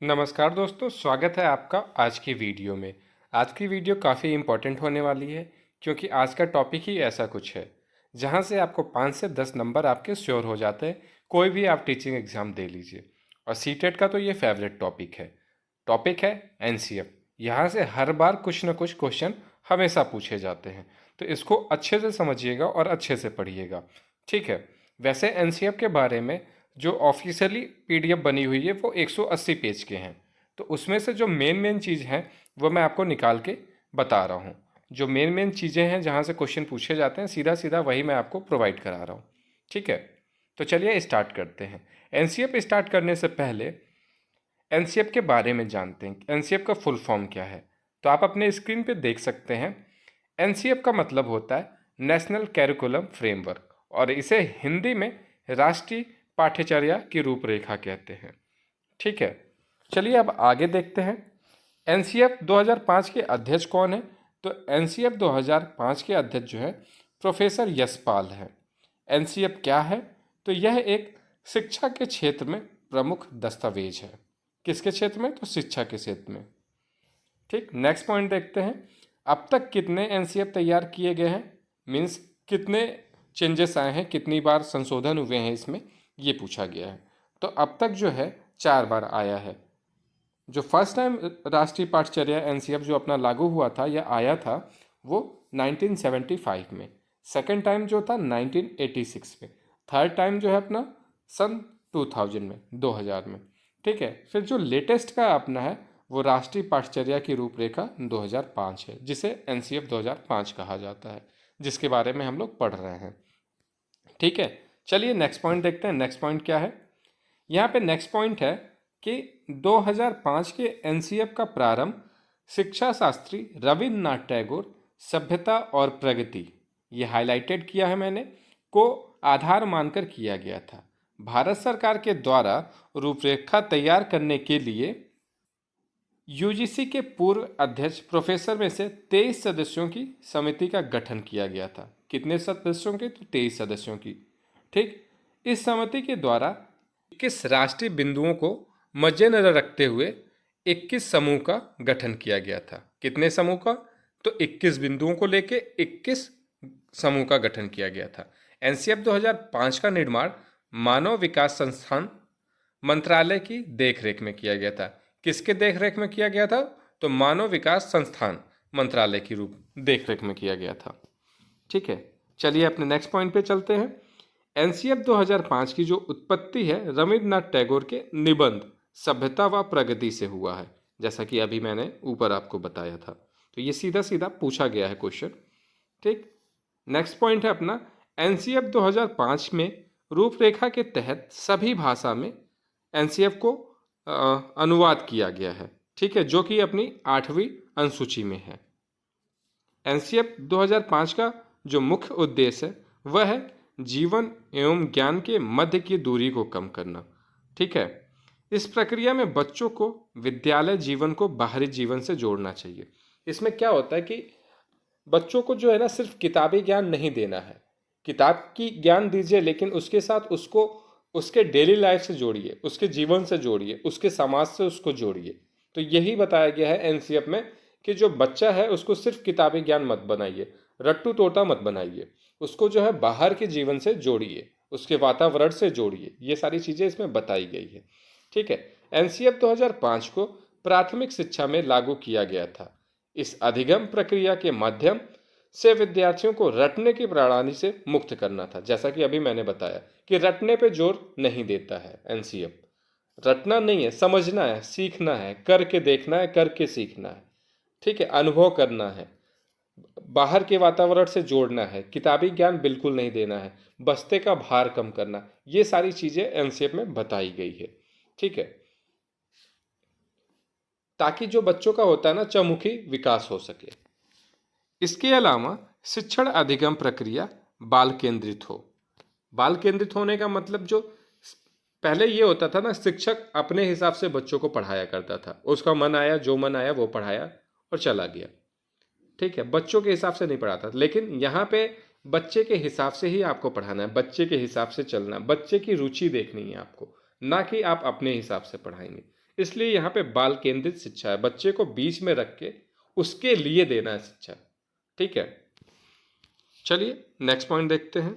नमस्कार दोस्तों, स्वागत है आपका आज की वीडियो में। आज की वीडियो काफ़ी इम्पोर्टेंट होने वाली है क्योंकि आज का टॉपिक ही ऐसा कुछ है जहां से आपको 5 से 10 नंबर आपके श्योर हो जाते हैं। कोई भी आप टीचिंग एग्ज़ाम दे लीजिए। और सीटेट का तो ये फेवरेट टॉपिक है। टॉपिक है एनसीएफ। यहाँ से हर बार कुछ न कुछ क्वेश्चन हमेशा पूछे जाते हैं, तो इसको अच्छे से समझिएगा और अच्छे से पढ़िएगा। ठीक है। वैसे एनसीएफ के बारे में जो ऑफिशियली पीडीएफ बनी हुई है वो 180 पेज के हैं। तो उसमें से जो मेन चीज़ हैं वो मैं आपको निकाल के बता रहा हूँ। जो मेन चीज़ें हैं जहाँ से क्वेश्चन पूछे जाते हैं, सीधा सीधा वही मैं आपको प्रोवाइड करा रहा हूँ। ठीक है। तो चलिए स्टार्ट करते हैं। एनसीएफ स्टार्ट करने से पहले एनसीएफ के बारे में जानते हैं। एनसीएफ का फुल फॉर्म क्या है? तो आप अपने स्क्रीन पे देख सकते हैं। एनसीएफ का मतलब होता है नेशनल कैरिकुलम फ्रेमवर्क, और इसे हिंदी में राष्ट्रीय पाठ्यचर्या की रूपरेखा कहते हैं। ठीक है। चलिए अब आगे देखते हैं। एनसीएफ 2005 के अध्यक्ष कौन है? तो एनसीएफ 2005 के अध्यक्ष जो है प्रोफेसर यशपाल है। एनसीएफ क्या है? तो यह एक शिक्षा के क्षेत्र में प्रमुख दस्तावेज है। किसके क्षेत्र में? तो शिक्षा के क्षेत्र में। ठीक। नेक्स्ट पॉइंट देखते हैं। अब तक कितने एनसीएफ तैयार किए गए हैं, मीन्स कितने चेंजेस आए हैं, कितनी बार संशोधन हुए हैं इसमें, ये पूछा गया है। तो अब तक जो है 4 बार आया है। जो फर्स्ट टाइम राष्ट्रीय पाठ्यचर्या एनसीएफ जो अपना लागू हुआ था या आया था वो 1975 में। सेकेंड टाइम जो था 1986 में। थर्ड टाइम जो है अपना सन 2000 में, 2000 में। ठीक है। फिर जो लेटेस्ट का अपना है वो राष्ट्रीय पाठ्यचर्या की रूपरेखा 2005 है, जिसे एनसीएफ 2005 कहा जाता है, जिसके बारे में हम लोग पढ़ रहे हैं। ठीक है। चलिए नेक्स्ट पॉइंट देखते हैं। नेक्स्ट पॉइंट क्या है? यहाँ पे नेक्स्ट पॉइंट है कि 2005 के एनसीएफ का प्रारंभ शिक्षा शास्त्री रविन्द्रनाथ टैगोर सभ्यता और प्रगति, ये हाईलाइटेड किया है मैंने, को आधार मानकर किया गया था। भारत सरकार के द्वारा रूपरेखा तैयार करने के लिए यूजीसी के पूर्व अध्यक्ष प्रोफेसर में से 23 सदस्यों की समिति का गठन किया गया था। कितने सदस्यों के? तो 23 सदस्यों की। ठीक। इस समिति के द्वारा 21 राष्ट्रीय बिंदुओं को मद्देनजर रखते हुए 21 समूह का गठन किया गया था। कितने समूह का? तो 21 बिंदुओं को लेके 21 समूह का गठन किया गया था। एनसीएफ 2005 का निर्माण मानव विकास संस्थान मंत्रालय की देखरेख में किया गया था। किसके देखरेख में किया गया था? तो मानव विकास संस्थान मंत्रालय की देखरेख में किया गया था। ठीक है। चलिए अपने नेक्स्ट पॉइंट पे चलते हैं। एनसीएफ 2005 की जो उत्पत्ति है रविन्द्रनाथ टैगोर के निबंध सभ्यता व प्रगति से हुआ है, जैसा कि अभी मैंने ऊपर आपको बताया था। तो ये सीधा सीधा पूछा गया है क्वेश्चन। ठीक। नेक्स्ट पॉइंट है अपना, एनसीएफ 2005 में रूपरेखा के तहत सभी भाषा में एनसीएफ को अनुवाद किया गया है। ठीक है। जो कि अपनी 8वीं अनुसूची में है। एनसीएफ 2005 का जो मुख्य उद्देश्य है वह है जीवन एवं ज्ञान के मध्य की दूरी को कम करना। ठीक है। इस प्रक्रिया में बच्चों को विद्यालय जीवन को बाहरी जीवन से जोड़ना चाहिए। इसमें क्या होता है कि बच्चों को जो है ना सिर्फ किताबी ज्ञान नहीं देना है। किताब की ज्ञान दीजिए, लेकिन उसके साथ उसको उसके डेली लाइफ से जोड़िए, उसके जीवन से जोड़िए, उसके समाज से उसको जोड़िए। तो यही बताया गया है एनसीएफ में कि जो बच्चा है उसको सिर्फ किताबी ज्ञान मत बनाइए, रट्टू तोता मत बनाइए, उसको जो है बाहर के जीवन से जोड़िए, उसके वातावरण से जोड़िए। ये सारी चीज़ें इसमें बताई गई है। ठीक है। एनसीएफ 2005 को प्राथमिक शिक्षा में लागू किया गया था। इस अधिगम प्रक्रिया के माध्यम से विद्यार्थियों को रटने की प्रणाली से मुक्त करना था। जैसा कि अभी मैंने बताया कि रटने पे जोर नहीं देता है एनसीएफ। रटना नहीं है, समझना है, सीखना है, करके देखना है, करके सीखना है। ठीक है। अनुभव करना है, बाहर के वातावरण से जोड़ना है, किताबी ज्ञान बिल्कुल नहीं देना है, बस्ते का भार कम करना। ये सारी चीज़ें एनसीएफ में बताई गई है। ठीक है। ताकि जो बच्चों का होता है ना चहुमुखी विकास हो सके। इसके अलावा शिक्षण अधिगम प्रक्रिया बाल केंद्रित हो। बाल केंद्रित होने का मतलब जो पहले ये होता था ना, शिक्षक अपने हिसाब से बच्चों को पढ़ाया करता था। उसका मन आया, जो मन आया वो पढ़ाया और चला गया। ठीक है। बच्चों के हिसाब से नहीं पढ़ाता। लेकिन यहाँ पे बच्चे के हिसाब से ही आपको पढ़ाना है, बच्चे के हिसाब से चलना, बच्चे की रुचि देखनी है आपको, ना कि आप अपने हिसाब से पढ़ाएंगे। इसलिए यहाँ पे बाल केंद्रित शिक्षा है, बच्चे को बीच में रख के उसके लिए देना है शिक्षा। ठीक है, चलिए नेक्स्ट पॉइंट देखते हैं।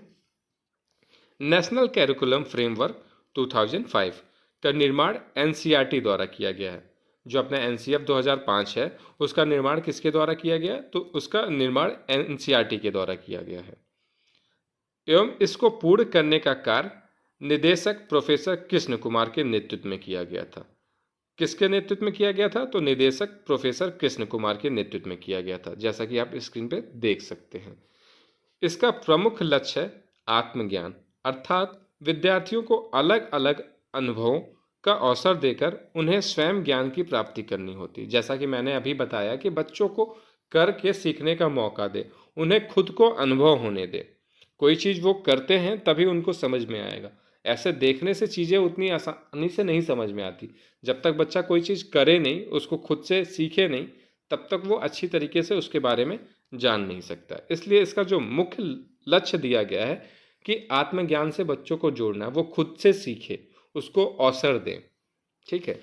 नेशनल कैरिकुलम फ्रेमवर्क 2005 का निर्माण एनसीईआरटी द्वारा किया गया है। जो अपना एनसीएफ 2005 है उसका निर्माण किसके द्वारा किया गया? तो उसका निर्माण एनसीईआरटी के द्वारा किया गया है एवं इसको पूर्ण करने का कार्य निदेशक प्रोफेसर कृष्ण कुमार के नेतृत्व में किया गया था। किसके नेतृत्व में किया गया था? तो निदेशक प्रोफेसर कृष्ण कुमार के नेतृत्व में किया गया था, जैसा कि आप स्क्रीन पे देख सकते हैं। इसका प्रमुख लक्ष्य है आत्मज्ञान, अर्थात विद्यार्थियों को अलग अलग अनुभवों का अवसर देकर उन्हें स्वयं ज्ञान की प्राप्ति करनी होती। जैसा कि मैंने अभी बताया कि बच्चों को करके सीखने का मौका दे, उन्हें खुद को अनुभव होने दे। कोई चीज़ वो करते हैं तभी उनको समझ में आएगा, ऐसे देखने से चीज़ें उतनी आसानी से नहीं समझ में आती। जब तक बच्चा कोई चीज़ करे नहीं, उसको खुद से सीखे नहीं, तब तक वो अच्छी तरीके से उसके बारे में जान नहीं सकता। इसलिए इसका जो मुख्य लक्ष्य दिया गया है कि आत्मज्ञान से बच्चों को जोड़ना, वो खुद से सीखे, उसको अवसर दें। ठीक है,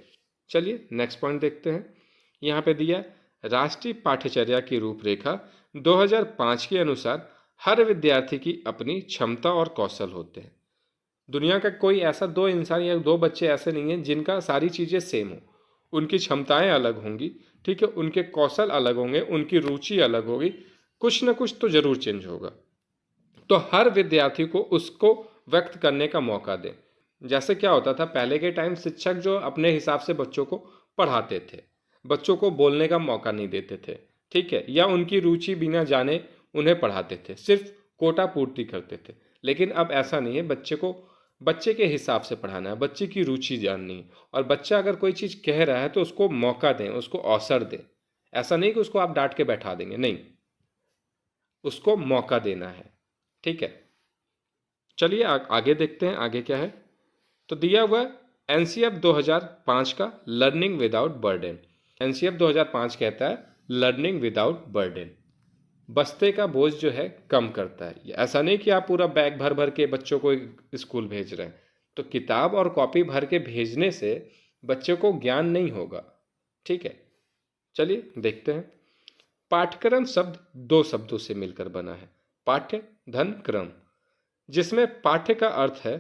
चलिए नेक्स्ट पॉइंट देखते हैं। यहाँ पे दिया राष्ट्रीय पाठ्यचर्या की रूपरेखा 2005 के अनुसार हर विद्यार्थी की अपनी क्षमता और कौशल होते हैं। दुनिया का कोई ऐसा दो इंसान या दो बच्चे ऐसे नहीं हैं जिनका सारी चीज़ें सेम हो। उनकी क्षमताएं अलग होंगी, ठीक है, उनके कौशल अलग होंगे, उनकी रुचि अलग होगी, कुछ ना कुछ तो जरूर चेंज होगा। तो हर विद्यार्थी को उसको व्यक्त करने का मौका दें। जैसे क्या होता था पहले के टाइम, शिक्षक जो अपने हिसाब से बच्चों को पढ़ाते थे, बच्चों को बोलने का मौका नहीं देते थे, ठीक है, या उनकी रुचि बिना जाने उन्हें पढ़ाते थे, सिर्फ कोटा पूर्ति करते थे। लेकिन अब ऐसा नहीं है, बच्चे को बच्चे के हिसाब से पढ़ाना है, बच्चे की रुचि जाननी है। और बच्चा अगर कोई चीज़ कह रहा है तो उसको मौका दें, उसको अवसर दें। ऐसा नहीं कि उसको आप डांट के बैठा देंगे, नहीं, उसको मौका देना है। ठीक है, चलिए आगे देखते हैं आगे क्या है। तो दिया हुआ एनसीएफ 2005 का लर्निंग विदाउट बर्डन। एनसीएफ 2005 कहता है लर्निंग विदाउट बर्डन, बस्ते का बोझ जो है कम करता है। ऐसा नहीं कि आप पूरा बैग भर भर के बच्चों को स्कूल भेज रहे हैं, तो किताब और कॉपी भर के भेजने से बच्चों को ज्ञान नहीं होगा। ठीक है, चलिए देखते हैं। पाठ्यक्रम शब्द दो शब्दों से मिलकर बना है, पाठ्य धन क्रम, जिसमें पाठ्य का अर्थ है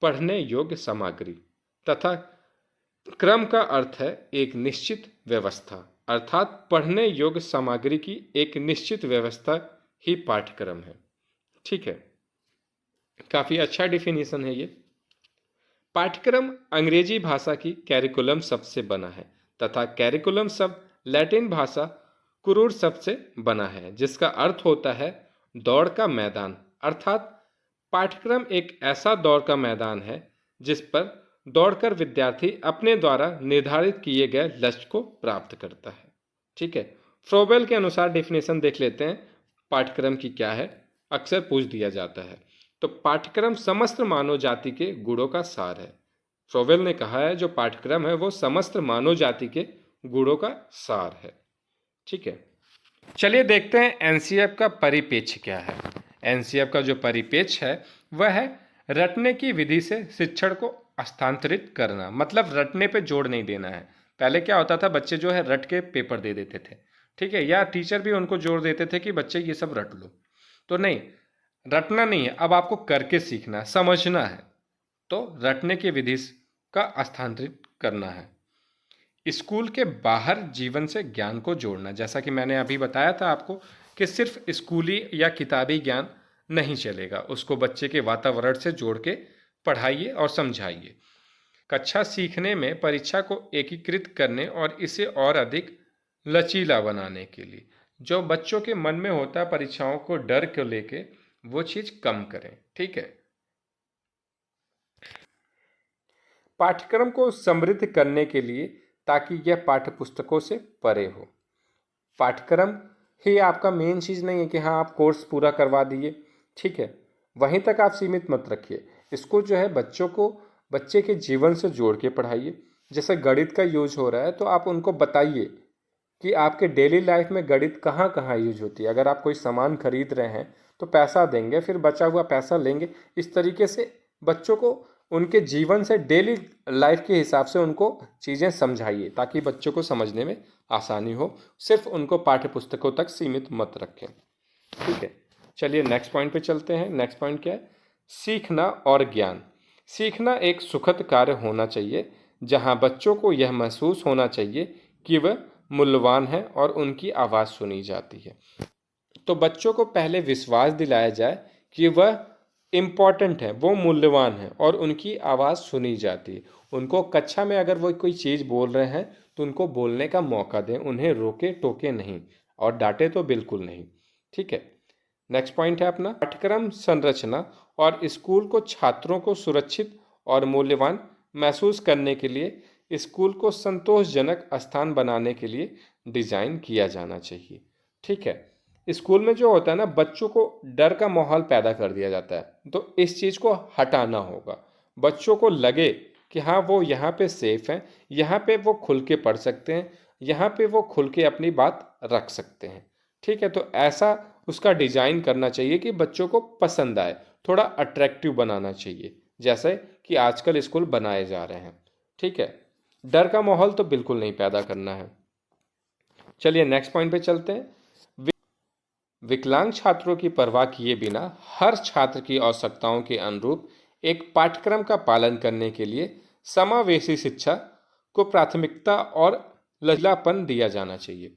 पढ़ने योग्य सामग्री तथा क्रम का अर्थ है एक निश्चित व्यवस्था, अर्थात पढ़ने योग्य सामग्री की एक निश्चित व्यवस्था ही पाठ्यक्रम है। ठीक है, काफी अच्छा डिफिनीशन है ये। पाठ्यक्रम अंग्रेजी भाषा की कैरिकुलम शब्द से बना है तथा कैरिकुलम शब्द लैटिन भाषा कुरूर शब्द से बना है, जिसका अर्थ होता है दौड़ का मैदान। अर्थात पाठ्यक्रम एक ऐसा दौड़ का मैदान है जिस पर दौड़कर विद्यार्थी अपने द्वारा निर्धारित किए गए लक्ष्य को प्राप्त करता है। ठीक है, फ्रोबेल के अनुसार डिफिनेशन देख लेते हैं पाठ्यक्रम की क्या है, अक्सर पूछ दिया जाता है। तो पाठ्यक्रम समस्त मानव जाति के गुणों का सार है। फ्रोबेल ने कहा है जो पाठ्यक्रम है वो समस्त मानव जाति के गुणों का सार है। ठीक है, चलिए देखते हैं एनसीएफ का परिपेक्ष क्या है। एनसीएफ का जो परिपेक्ष है वह है रटने की विधि से शिक्षण को हस्तांतरित करना, मतलब रटने पे जोर नहीं देना है। पहले क्या होता था, बच्चे जो है रट के पेपर दे देते थे, ठीक है, या टीचर भी उनको जोर देते थे कि बच्चे ये सब रट लो। तो नहीं, रटना नहीं है, अब आपको करके सीखना है, समझना है। तो रटने की विधि का हस्तांतरित करना है। स्कूल के बाहर जीवन से ज्ञान को जोड़ना, जैसा कि मैंने अभी बताया था आपको कि सिर्फ स्कूली या किताबी ज्ञान नहीं चलेगा, उसको बच्चे के वातावरण से जोड़ के पढ़ाइए और समझाइए। कक्षा सीखने में परीक्षा को एकीकृत करने और इसे और अधिक लचीला बनाने के लिए जो बच्चों के मन में होता है परीक्षाओं को डर को लेके, वो चीज कम करें। ठीक है, पाठ्यक्रम को समृद्ध करने के लिए ताकि यह पाठ्यपुस्तकों से परे हो। पाठ्यक्रम ही आपका मेन चीज़ नहीं है कि हाँ आप कोर्स पूरा करवा दिए, ठीक है, वहीं तक आप सीमित मत रखिए। इसको जो है बच्चों को बच्चे के जीवन से जोड़ के पढ़ाइए। जैसे गणित का यूज हो रहा है तो आप उनको बताइए कि आपके डेली लाइफ में गणित कहाँ कहाँ यूज होती है। अगर आप कोई सामान खरीद रहे हैं तो पैसा देंगे, फिर बचा हुआ पैसा लेंगे। इस तरीके से बच्चों को उनके जीवन से, डेली लाइफ के हिसाब से उनको चीज़ें समझाइए ताकि बच्चों को समझने में आसानी हो। सिर्फ उनको पाठ्य पुस्तकों तक सीमित मत रखें। ठीक है, चलिए नेक्स्ट पॉइंट पे चलते हैं। नेक्स्ट पॉइंट क्या है? सीखना और ज्ञान। सीखना एक सुखद कार्य होना चाहिए जहां बच्चों को यह महसूस होना चाहिए कि वह मूल्यवान है और उनकी आवाज़ सुनी जाती है। तो बच्चों को पहले विश्वास दिलाया जाए कि वह इम्पॉर्टेंट है, वो मूल्यवान है और उनकी आवाज़ सुनी जाती है। उनको कक्षा में अगर वो कोई चीज़ बोल रहे हैं तो उनको बोलने का मौका दें, उन्हें रोके टोके नहीं और डांटे तो बिल्कुल नहीं। ठीक है, नेक्स्ट पॉइंट है अपना पाठ्यक्रम संरचना। और स्कूल को छात्रों को सुरक्षित और मूल्यवान महसूस करने के लिए स्कूल को संतोषजनक स्थान बनाने के लिए डिज़ाइन किया जाना चाहिए। ठीक है, स्कूल में जो होता है ना, बच्चों को डर का माहौल पैदा कर दिया जाता है, तो इस चीज़ को हटाना होगा। बच्चों को लगे कि हाँ वो यहाँ पे सेफ हैं, यहाँ पे वो खुल के पढ़ सकते हैं, यहाँ पे वो खुल के अपनी बात रख सकते हैं। ठीक है, तो ऐसा उसका डिज़ाइन करना चाहिए कि बच्चों को पसंद आए, थोड़ा अट्रैक्टिव बनाना चाहिए, जैसे कि आजकल स्कूल बनाए जा रहे हैं। ठीक है, डर का माहौल तो बिल्कुल नहीं पैदा करना है। चलिए नेक्स्ट पॉइंट पे चलते हैं। विकलांग छात्रों की परवाह किए बिना हर छात्र की आवश्यकताओं के अनुरूप एक पाठ्यक्रम का पालन करने के लिए समावेशी शिक्षा को प्राथमिकता और लचीलापन दिया जाना चाहिए।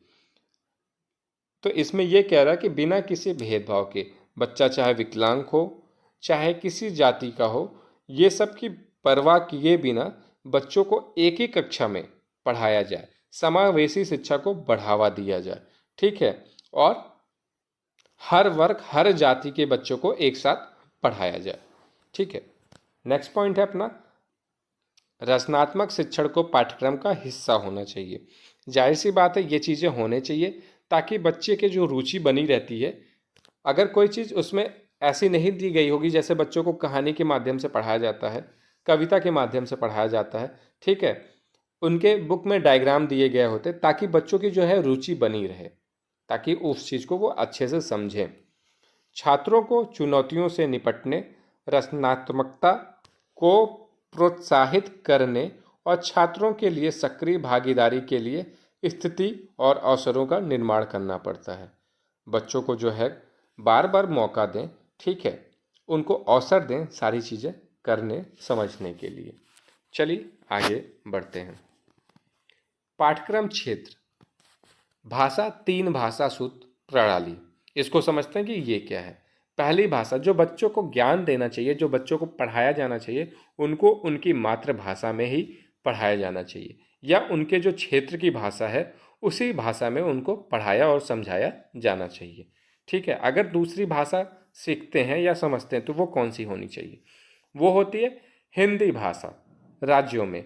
तो इसमें यह कह रहा है कि बिना किसी भेदभाव के, बच्चा चाहे विकलांग हो चाहे किसी जाति का हो, ये सब की परवाह किए बिना बच्चों को एक ही कक्षा में पढ़ाया जाए, समावेशी शिक्षा को बढ़ावा दिया जाए। ठीक है, और हर वर्ग हर जाति के बच्चों को एक साथ पढ़ाया जाए। ठीक है, नेक्स्ट पॉइंट है अपना रचनात्मक शिक्षण को पाठ्यक्रम का हिस्सा होना चाहिए। जाहिर सी बात है ये चीज़ें होने चाहिए ताकि बच्चे के जो रुचि बनी रहती है, अगर कोई चीज़ उसमें ऐसी नहीं दी गई होगी, जैसे बच्चों को कहानी के माध्यम से पढ़ाया जाता है, कविता के माध्यम से पढ़ाया जाता है, ठीक है, उनके बुक में डायग्राम दिए गए होते ताकि बच्चों की जो है रुचि बनी रहे, ताकि उस चीज़ को वो अच्छे से समझें। छात्रों को चुनौतियों से निपटने, रचनात्मकता को प्रोत्साहित करने और छात्रों के लिए सक्रिय भागीदारी के लिए स्थिति और अवसरों का निर्माण करना पड़ता है। बच्चों को जो है बार बार मौका दें, ठीक है, उनको अवसर दें सारी चीज़ें करने समझने के लिए। चलिए आगे बढ़ते हैं। पाठ्यक्रम क्षेत्र, भाषा 3 भाषा सूत्र प्रणाली। इसको समझते हैं कि ये क्या है। पहली भाषा, जो बच्चों को ज्ञान देना चाहिए, जो बच्चों को पढ़ाया जाना चाहिए, उनको उनकी मातृभाषा में ही पढ़ाया जाना चाहिए, या उनके जो क्षेत्र की भाषा है उसी भाषा में उनको पढ़ाया और समझाया जाना चाहिए। ठीक है, अगर दूसरी भाषा सीखते हैं या समझते हैं तो वो कौन सी होनी चाहिए? वो होती है हिंदी भाषा राज्यों में,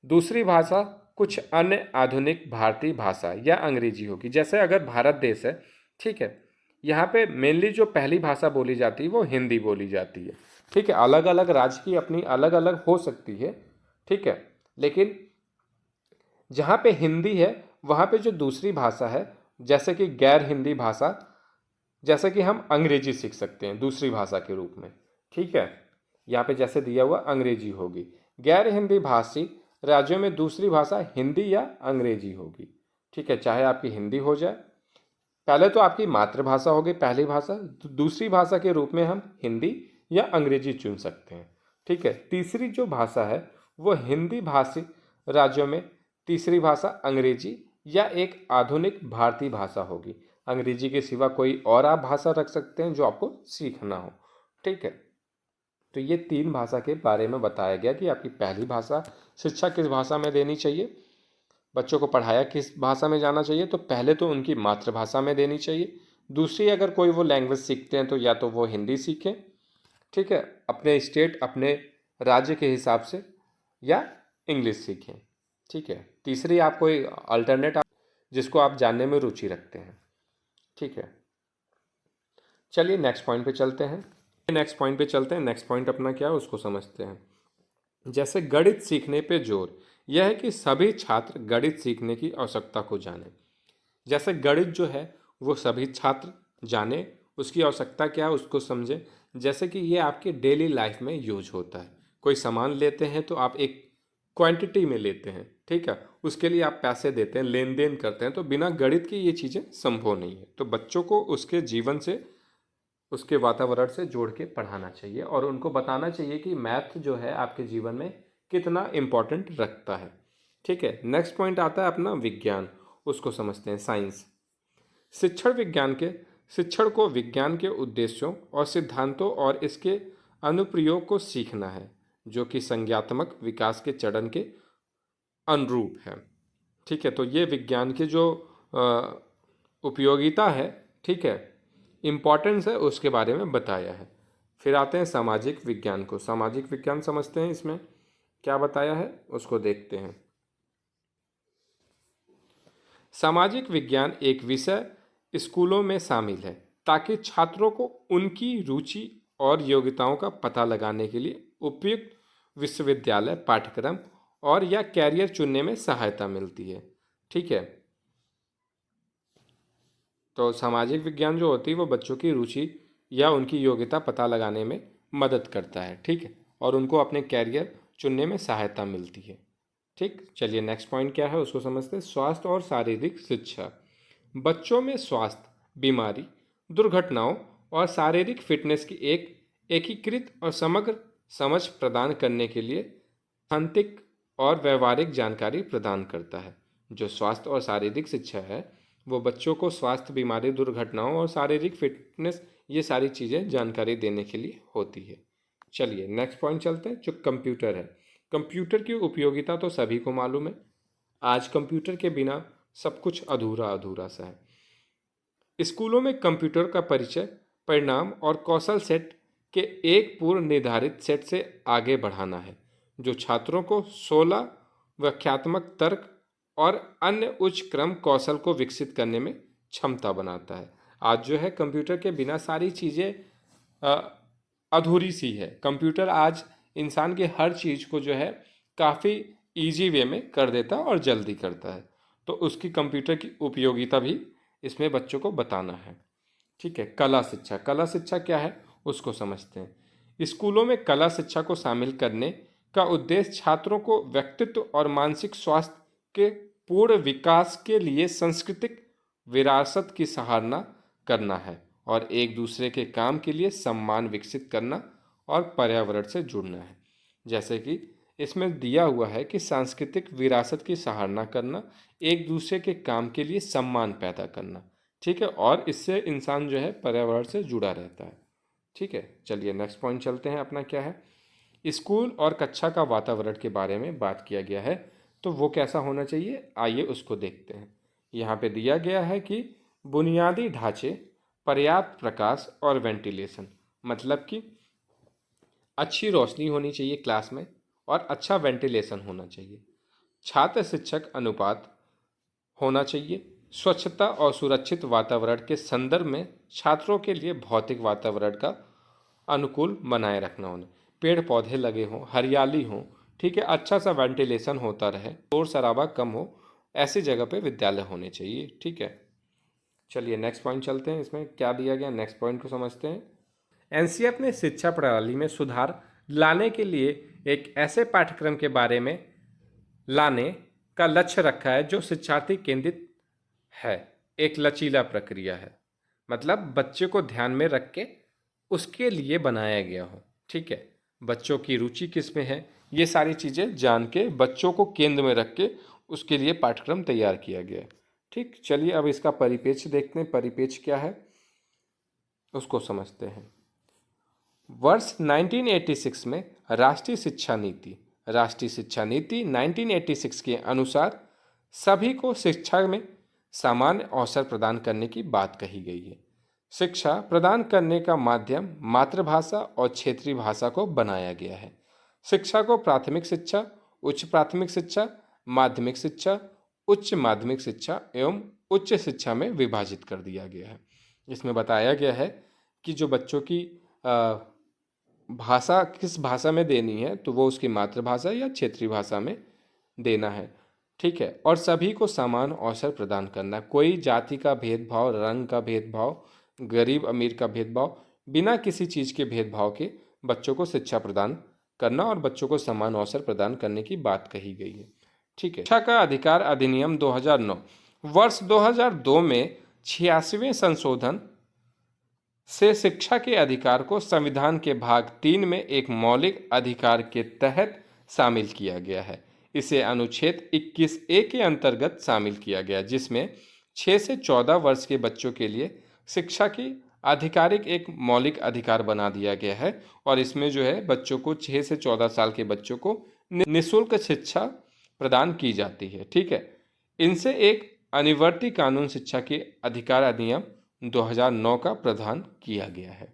दूसरी भाषा कुछ अन्य आधुनिक भारतीय भाषा या अंग्रेजी होगी। जैसे अगर भारत देश है, ठीक है, यहाँ पे मेनली जो पहली भाषा बोली जाती है वो हिंदी बोली जाती है। ठीक है, अलग अलग राज्य की अपनी अलग अलग हो सकती है, ठीक है, लेकिन जहाँ पे हिंदी है वहाँ पे जो दूसरी भाषा है, जैसे कि गैर हिंदी भाषा, जैसे कि हम अंग्रेजी सीख सकते हैं दूसरी भाषा के रूप में। ठीक है, यहाँ पे जैसे दिया हुआ अंग्रेजी होगी। गैर हिंदी भाषी राज्यों में दूसरी भाषा हिंदी या अंग्रेजी होगी। ठीक है, चाहे आपकी हिंदी हो जाए, पहले तो आपकी मातृभाषा होगी पहली भाषा, तो दूसरी भाषा के रूप में हम हिंदी या अंग्रेजी चुन सकते हैं। ठीक है, तीसरी जो भाषा है वो हिंदी भाषी राज्यों में तीसरी भाषा अंग्रेजी या एक आधुनिक भारतीय भाषा होगी। अंग्रेजी के सिवा कोई और आप भाषा रख सकते हैं जो आपको सीखना हो। ठीक है, तो ये 3 भाषा के बारे में बताया गया कि आपकी पहली भाषा शिक्षा किस भाषा में देनी चाहिए, बच्चों को पढ़ाया किस भाषा में जाना चाहिए, तो पहले तो उनकी मातृभाषा में देनी चाहिए। दूसरी, अगर कोई वो लैंग्वेज सीखते हैं तो या तो वो हिंदी सीखें, ठीक है, अपने स्टेट अपने राज्य के हिसाब से, या इंग्लिश सीखें। ठीक है, तीसरी आप कोई अल्टरनेट जिसको आप जानने में रुचि रखते हैं। ठीक है, चलिए नेक्स्ट पॉइंट पे चलते हैं। नेक्स्ट पॉइंट अपना क्या है उसको समझते हैं। जैसे गणित सीखने पे जोर, यह है कि सभी छात्र गणित सीखने की आवश्यकता को जानें। जैसे गणित जो है वो सभी छात्र जाने, उसकी आवश्यकता क्या है उसको समझें। जैसे कि ये आपके डेली लाइफ में यूज होता है, कोई सामान लेते हैं तो आप एक क्वांटिटी में लेते हैं, ठीक है, उसके लिए आप पैसे देते हैं, लेन देन करते हैं, तो बिना गणित के ये चीज़ें संभव नहीं है। तो बच्चों को उसके जीवन से, उसके वातावरण से जोड़ के पढ़ाना चाहिए और उनको बताना चाहिए कि मैथ जो है आपके जीवन में कितना इम्पोर्टेंट रखता है। ठीक है, नेक्स्ट पॉइंट आता है अपना विज्ञान, उसको समझते हैं, साइंस। शिक्षण को विज्ञान के उद्देश्यों और सिद्धांतों और इसके अनुप्रयोग को सीखना है, जो कि संज्ञात्मक विकास के चरण के अनुरूप है। ठीक है, तो ये विज्ञान की जो उपयोगिता है, ठीक है, इम्पॉर्टेंस है, उसके बारे में बताया है। फिर आते हैं सामाजिक विज्ञान को। सामाजिक विज्ञान समझते हैं, इसमें क्या बताया है उसको देखते हैं। सामाजिक विज्ञान एक विषय स्कूलों में शामिल है ताकि छात्रों को उनकी रुचि और योग्यताओं का पता लगाने के लिए उपयुक्त विश्वविद्यालय पाठ्यक्रम और या कैरियर चुनने में सहायता मिलती है। ठीक है, तो सामाजिक विज्ञान जो होती है वो बच्चों की रुचि या उनकी योग्यता पता लगाने में मदद करता है, ठीक है, और उनको अपने कैरियर चुनने में सहायता मिलती है। ठीक, चलिए नेक्स्ट पॉइंट क्या है उसको समझते हैं। स्वास्थ्य और शारीरिक शिक्षा। बच्चों में स्वास्थ्य, बीमारी, दुर्घटनाओं और शारीरिक फिटनेस की एक एकीकृत और समग्र समझ प्रदान करने के लिए सैद्धांतिक और व्यवहारिक जानकारी प्रदान करता है। जो स्वास्थ्य और शारीरिक शिक्षा है वो बच्चों को स्वास्थ्य, बीमारी, दुर्घटनाओं और शारीरिक फिटनेस, ये सारी चीज़ें जानकारी देने के लिए होती है। चलिए नेक्स्ट पॉइंट चलते हैं, जो कंप्यूटर है। कंप्यूटर की उपयोगिता तो सभी को मालूम है। आज कंप्यूटर के बिना सब कुछ अधूरा अधूरा सा है। स्कूलों में कंप्यूटर का परिचय परिणाम और कौशल सेट के एक पूर्व निर्धारित सेट से आगे बढ़ाना है, जो छात्रों को 16 व्याख्यात्मक तर्क और अन्य उच्च क्रम कौशल को विकसित करने में क्षमता बनाता है। आज जो है कंप्यूटर के बिना सारी चीज़ें अधूरी सी है। कंप्यूटर आज इंसान की हर चीज़ को जो है काफ़ी इजी वे में कर देता है और जल्दी करता है। तो उसकी कंप्यूटर की उपयोगिता भी इसमें बच्चों को बताना है। ठीक है, कला शिक्षा। कला शिक्षा क्या है उसको समझते हैं। स्कूलों में कला शिक्षा को शामिल करने का उद्देश्य छात्रों को व्यक्तित्व और मानसिक स्वास्थ्य के पूर्ण विकास के लिए सांस्कृतिक विरासत की सराहना करना है और एक दूसरे के काम के लिए सम्मान विकसित करना और पर्यावरण से जुड़ना है। जैसे कि इसमें दिया हुआ है कि सांस्कृतिक विरासत की सराहना करना, एक दूसरे के काम के लिए सम्मान पैदा करना, ठीक है, और इससे इंसान जो है पर्यावरण से जुड़ा रहता है। ठीक है, चलिए नेक्स्ट पॉइंट चलते हैं, अपना क्या है। स्कूल और कक्षा का वातावरण के बारे में बात किया गया है, तो वो कैसा होना चाहिए, आइए उसको देखते हैं। यहाँ पे दिया गया है कि बुनियादी ढांचे, पर्याप्त प्रकाश और वेंटिलेशन, मतलब कि अच्छी रोशनी होनी चाहिए क्लास में और अच्छा वेंटिलेशन होना चाहिए। छात्र शिक्षक अनुपात होना चाहिए। स्वच्छता और सुरक्षित वातावरण के संदर्भ में छात्रों के लिए भौतिक वातावरण का अनुकूल बनाए रखना होना, पेड़ पौधे लगे हों, हरियाली हो, ठीक है, अच्छा सा वेंटिलेशन होता रहे, शोर शराबा कम हो, ऐसी जगह पे विद्यालय होने चाहिए। ठीक है, चलिए नेक्स्ट पॉइंट चलते हैं, इसमें क्या दिया गया नेक्स्ट पॉइंट को समझते हैं। एनसीएफ ने शिक्षा प्रणाली में सुधार लाने के लिए एक ऐसे पाठ्यक्रम के बारे में लाने का लक्ष्य रखा है जो शिक्षार्थी केंद्रित है, एक लचीला प्रक्रिया है, मतलब बच्चे को ध्यान में रख के उसके लिए बनाया गया हो। ठीक है, बच्चों की रुचि किस में है, ये सारी चीज़ें जान के बच्चों को केंद्र में रख के उसके लिए पाठ्यक्रम तैयार किया गया है। ठीक, चलिए अब इसका परिपेक्ष्य देखते हैं, परिपेक्ष्य क्या है उसको समझते हैं। वर्ष 1986 में राष्ट्रीय शिक्षा नीति 1986 के अनुसार सभी को शिक्षा में समान अवसर प्रदान करने की बात कही गई है। शिक्षा प्रदान करने का माध्यम मातृभाषा और क्षेत्रीय भाषा को बनाया गया है। शिक्षा को प्राथमिक शिक्षा, उच्च प्राथमिक शिक्षा, माध्यमिक शिक्षा, उच्च माध्यमिक शिक्षा एवं उच्च शिक्षा में विभाजित कर दिया गया है। इसमें बताया गया है कि जो बच्चों की भाषा किस भाषा में देनी है, तो वो उसकी मातृभाषा या क्षेत्रीय भाषा में देना है। ठीक है, और सभी को समान अवसर प्रदान करना, कोई जाति का भेदभाव, रंग का भेदभाव, गरीब अमीर का भेदभाव, बिना किसी चीज़ के भेदभाव के बच्चों को शिक्षा प्रदान करना और बच्चों को समान अवसर प्रदान करने की बात कही गई है। ठीक है। शिक्षा का अधिकार अधिनियम 2009 वर्ष 2002 में 86वें संशोधन से शिक्षा के अधिकार को संविधान के भाग 3 में एक मौलिक अधिकार के तहत शामिल किया गया है। इसे अनुच्छेद 21A के अंतर्गत शामिल किया गया, जिसमें 6 से 14 वर्ष के बच्चों के लिए शिक्षा की आधिकारिक एक मौलिक अधिकार बना दिया गया है। और इसमें जो है बच्चों को 6 से 14 साल के बच्चों को निःशुल्क शिक्षा प्रदान की जाती है। ठीक है। इनसे एक अनुवर्ती कानून शिक्षा के अधिकार अधिनियम 2009 का प्रावधान किया गया है।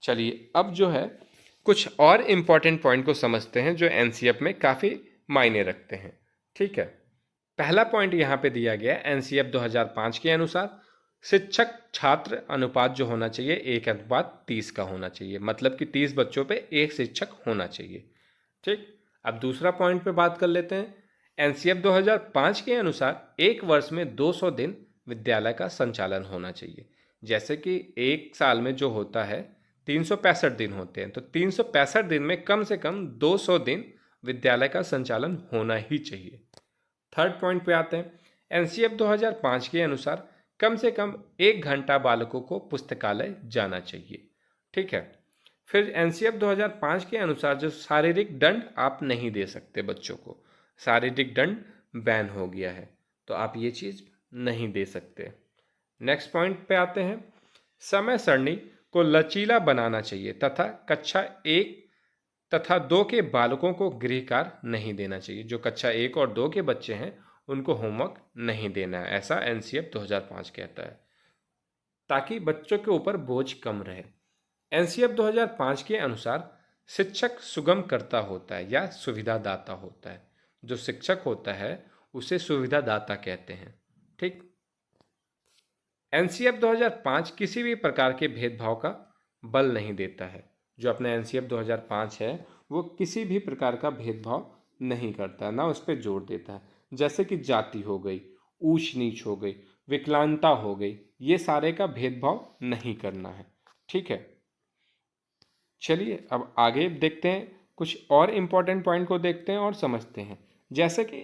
चलिए अब जो है कुछ और इम्पोर्टेंट पॉइंट को समझते हैं जो एनसीएफ में काफ़ी मायने रखते हैं। ठीक है। पहला पॉइंट यहाँ पे दिया गया है एनसीएफ 2005 के अनुसार शिक्षक छात्र अनुपात जो होना चाहिए 1:30 का होना चाहिए, मतलब कि 30 बच्चों पे एक शिक्षक होना चाहिए। ठीक। अब दूसरा पॉइंट पे बात कर लेते हैं। एनसीएफ 2005 के अनुसार एक वर्ष में 200 दिन विद्यालय का संचालन होना चाहिए। जैसे कि एक साल में जो होता है 365 दिन होते हैं, तो 365 दिन में कम से कम 200 दिन विद्यालय का संचालन होना ही चाहिए। थर्ड पॉइंट पे आते हैं। एनसीएफ 2005 के अनुसार कम से कम 1 घंटा बालकों को पुस्तकालय जाना चाहिए। ठीक है। फिर एनसीएफ 2005 के अनुसार जो शारीरिक दंड आप नहीं दे सकते बच्चों को, शारीरिक दंड बैन हो गया है, तो आप ये चीज़ नहीं दे सकते। नेक्स्ट पॉइंट पे आते हैं। समय सारणी को लचीला बनाना चाहिए तथा कक्षा 1 तथा 2 के बालकों को गृह कार्य नहीं देना चाहिए। जो कक्षा 1 और 2 के बच्चे हैं उनको होमवर्क नहीं देना है, ऐसा एनसीएफ 2005 कहता है, ताकि बच्चों के ऊपर बोझ कम रहे। एनसीएफ 2005 के अनुसार शिक्षक सुगमकर्ता होता है या सुविधादाता होता है। जो शिक्षक होता है उसे सुविधादाता कहते हैं। ठीक। एनसीएफ 2005 किसी भी प्रकार के भेदभाव का बल नहीं देता है। जो अपना एनसीएफ 2005 है वो किसी भी प्रकार का भेदभाव नहीं करता, ना उस पर जोर देता है। जैसे कि जाति हो गई, ऊंच नीच हो गई, विकलांगता हो गई, ये सारे का भेदभाव नहीं करना है। ठीक है। चलिए अब आगे देखते हैं, कुछ और इम्पोर्टेंट पॉइंट को देखते हैं और समझते हैं। जैसे कि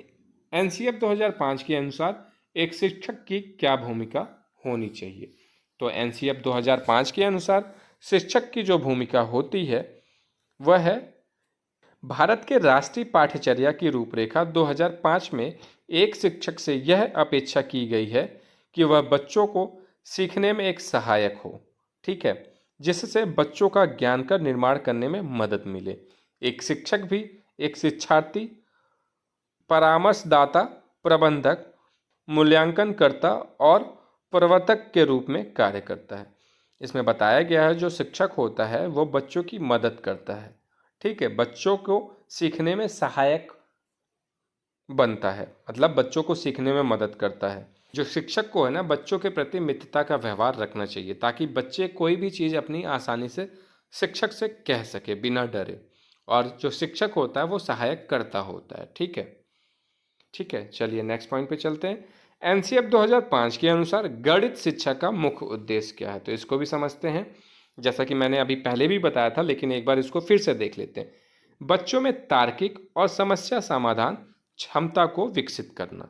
एनसीएफ 2005 के अनुसार एक शिक्षक की क्या भूमिका होनी चाहिए। तो एनसीएफ 2005 के अनुसार शिक्षक की जो भूमिका होती है वह है भारत के राष्ट्रीय पाठ्यचर्या की रूपरेखा 2005 में एक शिक्षक से यह अपेक्षा की गई है कि वह बच्चों को सीखने में एक सहायक हो। ठीक है। जिससे बच्चों का ज्ञान का निर्माण करने में मदद मिले। एक शिक्षक भी एक शिक्षार्थी, परामर्शदाता, प्रबंधक, मूल्यांकनकर्ता और प्रवर्तक के रूप में कार्य करता है। इसमें बताया गया है जो शिक्षक होता है वो बच्चों की मदद करता है। ठीक है। बच्चों को सीखने में सहायक बनता है, मतलब बच्चों को सीखने में मदद करता है। जो शिक्षक को है ना बच्चों के प्रति मित्रता का व्यवहार रखना चाहिए, ताकि बच्चे कोई भी चीज़ अपनी आसानी से शिक्षक से कह सके बिना डरे। और जो शिक्षक होता है वो सहायक करता होता है। ठीक है। ठीक है। चलिए नेक्स्ट पॉइंट पे चलते हैं। एनसीएफ 2005 के अनुसार गणित शिक्षा का मुख्य उद्देश्य क्या है, तो इसको भी समझते हैं। जैसा कि मैंने अभी पहले भी बताया था, लेकिन एक बार इसको फिर से देख लेते हैं। बच्चों में तार्किक और समस्या समाधान क्षमता को विकसित करना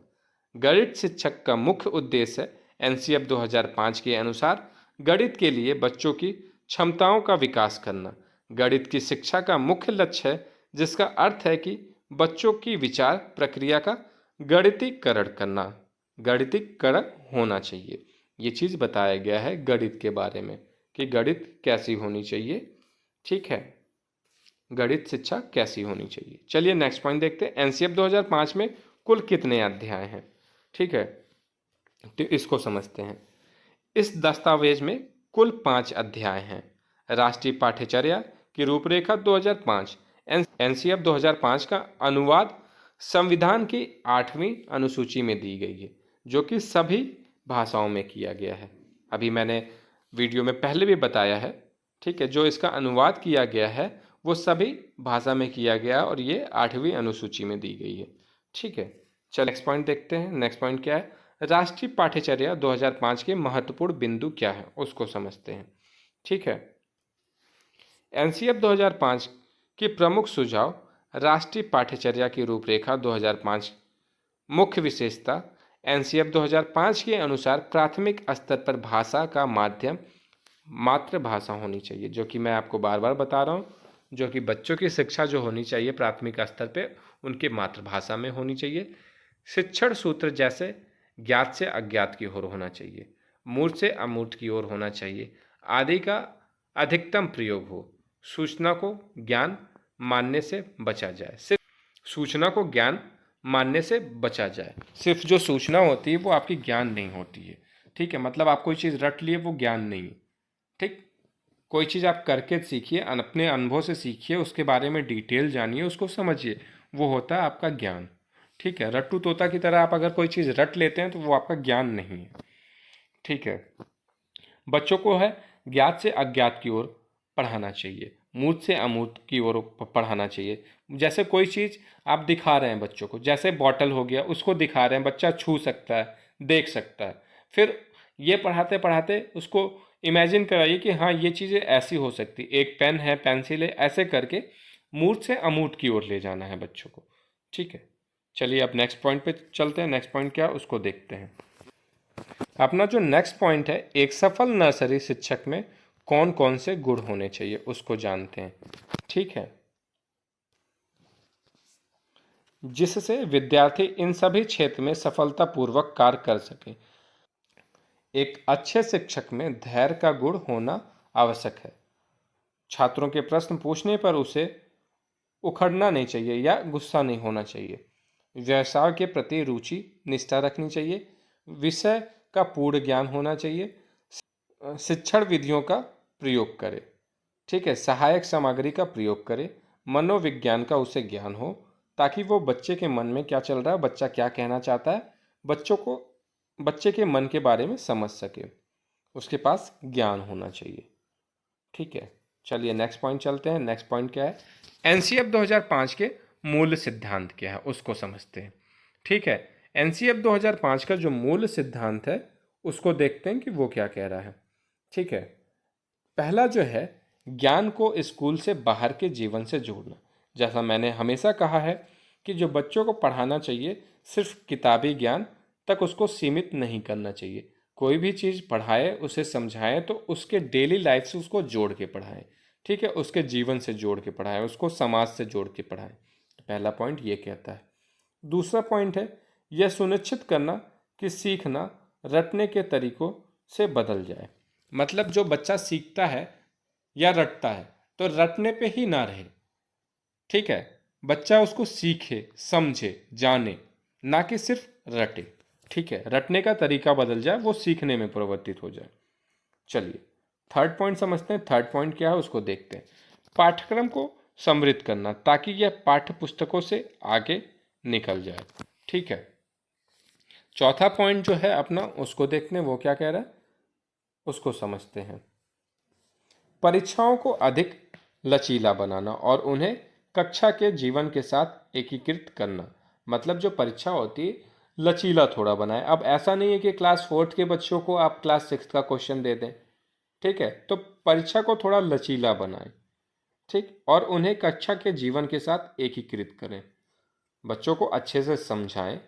गणित शिक्षक का मुख्य उद्देश्य है। एनसीएफ 2005 के अनुसार गणित के लिए बच्चों की क्षमताओं का विकास करना गणित की शिक्षा का मुख्य लक्ष्य है, जिसका अर्थ है कि बच्चों की विचार प्रक्रिया का गणितीकरण करना, गणितीकरण होना चाहिए। ये चीज़ बताया गया है गणित के बारे में कि गणित कैसी होनी चाहिए। ठीक है। गणित शिक्षा कैसी होनी चाहिए। चलिए नेक्स्ट पॉइंट देखते हैं। एनसीएफ 2005 में कुल कितने अध्याय हैं। ठीक है। तो इसको समझते हैं। इस दस्तावेज में कुल 5 अध्याय हैं। राष्ट्रीय पाठ्यचर्या की रूपरेखा 2005, एनसीएफ 2005 का अनुवाद संविधान की 8वीं अनुसूची में दी गई है, जो कि सभी भाषाओं में किया गया है। अभी मैंने वीडियो में पहले भी बताया है। ठीक है। जो इसका अनुवाद किया गया है वो सभी भाषा में किया गया और ये 8वीं अनुसूची में दी गई है। ठीक है। चल नेक्स्ट पॉइंट देखते हैं। नेक्स्ट पॉइंट क्या है, राष्ट्रीय पाठ्यचर्या 2005 के महत्वपूर्ण बिंदु क्या है उसको समझते हैं। ठीक है। एनसीएफ 2005 कि प्रमुख सुझाव राष्ट्रीय पाठ्यचर्या की रूपरेखा 2005 मुख्य विशेषता एनसीएफ 2005 के अनुसार प्राथमिक स्तर पर भाषा का माध्यम मातृभाषा होनी चाहिए, जो कि मैं आपको बार बार बता रहा हूँ, जो कि बच्चों की शिक्षा जो होनी चाहिए प्राथमिक स्तर पे उनकी मातृभाषा में होनी चाहिए। शिक्षण सूत्र जैसे ज्ञात से अज्ञात की ओर होना चाहिए, मूर्त से अमूर्त की ओर होना चाहिए, आदि का अधिकतम प्रयोग हो, सूचना को ज्ञान मानने से बचा जाए। सिर्फ सूचना को ज्ञान मानने से बचा जाए। सिर्फ जो सूचना होती है वो आपकी ज्ञान नहीं होती है, ठीक है। मतलब आप कोई चीज़ रट लिए वो ज्ञान नहीं है, ठीक। कोई चीज़ आप करके सीखिए, अपने अनुभव से सीखिए, उसके बारे में डिटेल जानिए, उसको समझिए, वो होता है आपका ज्ञान, ठीक है। रट्टू तोता की तरह आप अगर कोई चीज़ रट लेते हैं तो वो आपका ज्ञान नहीं है, ठीक है। बच्चों को है ज्ञात से अज्ञात की ओर पढ़ाना चाहिए, मूर्त से अमूर्त की ओर पढ़ाना चाहिए। जैसे कोई चीज़ आप दिखा रहे हैं बच्चों को, जैसे बॉटल हो गया, उसको दिखा रहे हैं, बच्चा छू सकता है, देख सकता है। फिर ये पढ़ाते पढ़ाते उसको इमेजिन कराइए कि हाँ ये चीज़ें ऐसी हो सकती, एक पेन है, पेंसिल है, ऐसे करके मूर्त से अमूर्त की ओर ले जाना है बच्चों को, ठीक है। चलिए अब नेक्स्ट पॉइंट पे चलते हैं। नेक्स्ट पॉइंट क्या है उसको देखते हैं। अपना जो नेक्स्ट पॉइंट है, एक सफल नर्सरी शिक्षक में कौन कौन से गुण होने चाहिए उसको जानते हैं, ठीक है। जिससे विद्यार्थी इन सभी क्षेत्र में सफलतापूर्वक कार्य कर सके। एक अच्छे शिक्षक में धैर्य का गुण होना आवश्यक है। छात्रों के प्रश्न पूछने पर उसे उखड़ना नहीं चाहिए या गुस्सा नहीं होना चाहिए। व्यवसाय के प्रति रुचि निष्ठा रखनी चाहिए। विषय का पूर्ण ज्ञान होना चाहिए। शिक्षण विधियों का प्रयोग करे, ठीक है। सहायक सामग्री का प्रयोग करे। मनोविज्ञान का उसे ज्ञान हो, ताकि वो बच्चे के मन में क्या चल रहा है, बच्चा क्या कहना चाहता है, बच्चे के मन के बारे में समझ सके, उसके पास ज्ञान होना चाहिए, ठीक है। चलिए नेक्स्ट पॉइंट चलते हैं। नेक्स्ट पॉइंट क्या है, एनसीएफ 2005 के मूल सिद्धांत क्या है उसको समझते हैं, ठीक है। एनसीएफ 2005 का जो मूल सिद्धांत है उसको देखते हैं कि वो क्या कह रहा है, ठीक है। पहला जो है, ज्ञान को स्कूल से बाहर के जीवन से जोड़ना। जैसा मैंने हमेशा कहा है कि जो बच्चों को पढ़ाना चाहिए सिर्फ किताबी ज्ञान तक उसको सीमित नहीं करना चाहिए। कोई भी चीज़ पढ़ाए, उसे समझाएं तो उसके डेली लाइफ से उसको जोड़ के पढ़ाएं, ठीक है। उसके जीवन से जोड़ के पढ़ाएं, उसको समाज से जोड़ के पढ़ाएं। पहला पॉइंट ये कहता है। दूसरा पॉइंट है, यह सुनिश्चित करना कि सीखना रटने के तरीकों से बदल जाए। मतलब जो बच्चा सीखता है या रटता है तो रटने पे ही ना रहे, ठीक है। बच्चा उसको सीखे, समझे, जाने, ना कि सिर्फ रटे, ठीक है। रटने का तरीका बदल जाए, वो सीखने में परिवर्तित हो जाए। चलिए थर्ड पॉइंट समझते हैं। थर्ड पॉइंट क्या है उसको देखते हैं। पाठ्यक्रम को समृद्ध करना, ताकि यह पाठ्य पुस्तकों से आगे निकल जाए, ठीक है। चौथा पॉइंट जो है अपना उसको देखते हैं, वो क्या कह रहा है उसको समझते हैं। परीक्षाओं को अधिक लचीला बनाना और उन्हें कक्षा के जीवन के साथ एकीकृत करना। मतलब जो परीक्षा होती है लचीला थोड़ा बनाए। अब ऐसा नहीं है कि क्लास फोर्थ के बच्चों को आप क्लास सिक्स का क्वेश्चन दे दें, ठीक है। तो परीक्षा को थोड़ा लचीला बनाएं, ठीक, और उन्हें कक्षा के जीवन के साथ एकीकृत करें। बच्चों को अच्छे से समझाएं,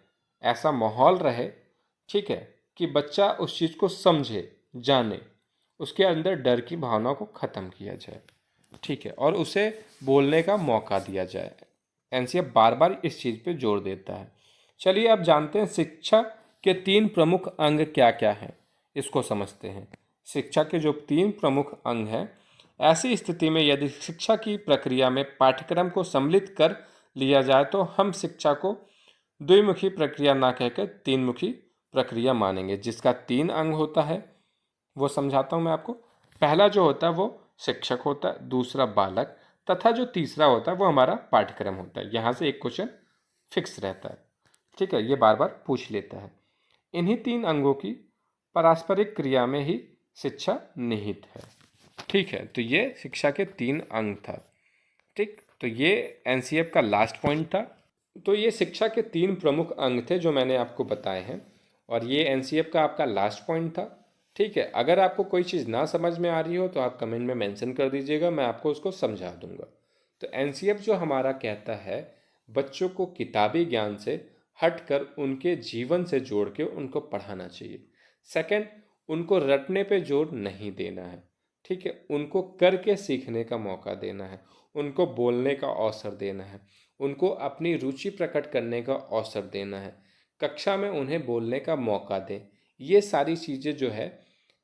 ऐसा माहौल रहे, ठीक है, कि बच्चा उस चीज़ को समझे, जाने, उसके अंदर डर की भावना को ख़त्म किया जाए, ठीक है, और उसे बोलने का मौका दिया जाए। एनसीएफ बार बार इस चीज़ पे जोर देता है। चलिए अब जानते हैं शिक्षा के तीन प्रमुख अंग क्या क्या हैं, इसको समझते हैं। शिक्षा के जो तीन प्रमुख अंग हैं, ऐसी स्थिति में यदि शिक्षा की प्रक्रिया में पाठ्यक्रम को सम्मिलित कर लिया जाए तो हम शिक्षा को द्विमुखी प्रक्रिया ना कहकर तीन मुखी प्रक्रिया मानेंगे, जिसका तीन अंग होता है वो समझाता हूँ मैं आपको। पहला जो होता है वो शिक्षक होता है, दूसरा बालक, तथा जो तीसरा होता है वो हमारा पाठ्यक्रम होता है। यहाँ से एक क्वेश्चन फिक्स रहता है, ठीक है, ये बार बार पूछ लेता है। इन्हीं तीन अंगों की पारस्परिक क्रिया में ही शिक्षा निहित है, ठीक है। तो ये शिक्षा के तीन अंग था, ठीक। तो ये एनसीएफ का लास्ट पॉइंट था। तो ये शिक्षा के तीन प्रमुख अंग थे जो मैंने आपको बताए हैं, और ये एनसीएफ का आपका लास्ट पॉइंट था, ठीक है। अगर आपको कोई चीज़ ना समझ में आ रही हो तो आप कमेंट में मेंशन कर दीजिएगा, मैं आपको उसको समझा दूंगा। तो एनसीएफ जो हमारा कहता है बच्चों को किताबी ज्ञान से हटकर उनके जीवन से जोड़ के उनको पढ़ाना चाहिए। सेकंड, उनको रटने पे जोर नहीं देना है, ठीक है, उनको करके सीखने का मौका देना है, उनको बोलने का अवसर देना है, उनको अपनी रुचि प्रकट करने का अवसर देना है, कक्षा में उन्हें बोलने का मौका दें। ये सारी चीज़ें जो है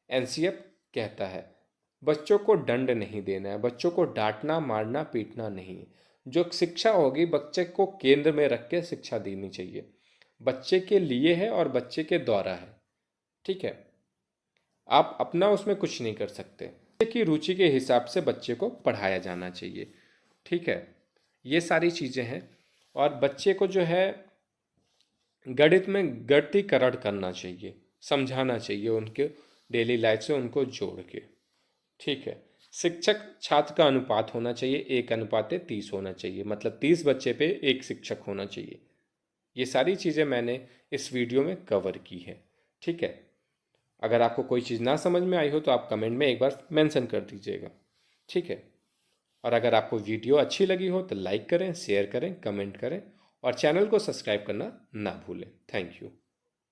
एनसीएफ कहता है। बच्चों को दंड नहीं देना है, बच्चों को डांटना मारना पीटना नहीं है। जो शिक्षा होगी बच्चे को केंद्र में रख के शिक्षा देनी चाहिए, बच्चे के लिए है और बच्चे के द्वारा है, ठीक है। आप अपना उसमें कुछ नहीं कर सकते, बच्चे की रुचि के हिसाब से बच्चे को पढ़ाया जाना चाहिए, ठीक है। ये सारी चीज़ें हैं। और बच्चे को जो है गणित में गणितीकरण करना चाहिए, समझाना चाहिए उनके डेली लाइफ से उनको जोड़ के, ठीक है। शिक्षक छात्र का अनुपात होना चाहिए 1:30 होना चाहिए, मतलब 30 बच्चे पे एक शिक्षक होना चाहिए। ये सारी चीज़ें मैंने इस वीडियो में कवर की है, ठीक है। अगर आपको कोई चीज़ ना समझ में आई हो तो आप कमेंट में एक बार मेंशन कर दीजिएगा, ठीक है। और अगर आपको वीडियो अच्छी लगी हो तो लाइक करें, शेयर करें, कमेंट करें और चैनल को सब्सक्राइब करना ना भूलें। Thank you.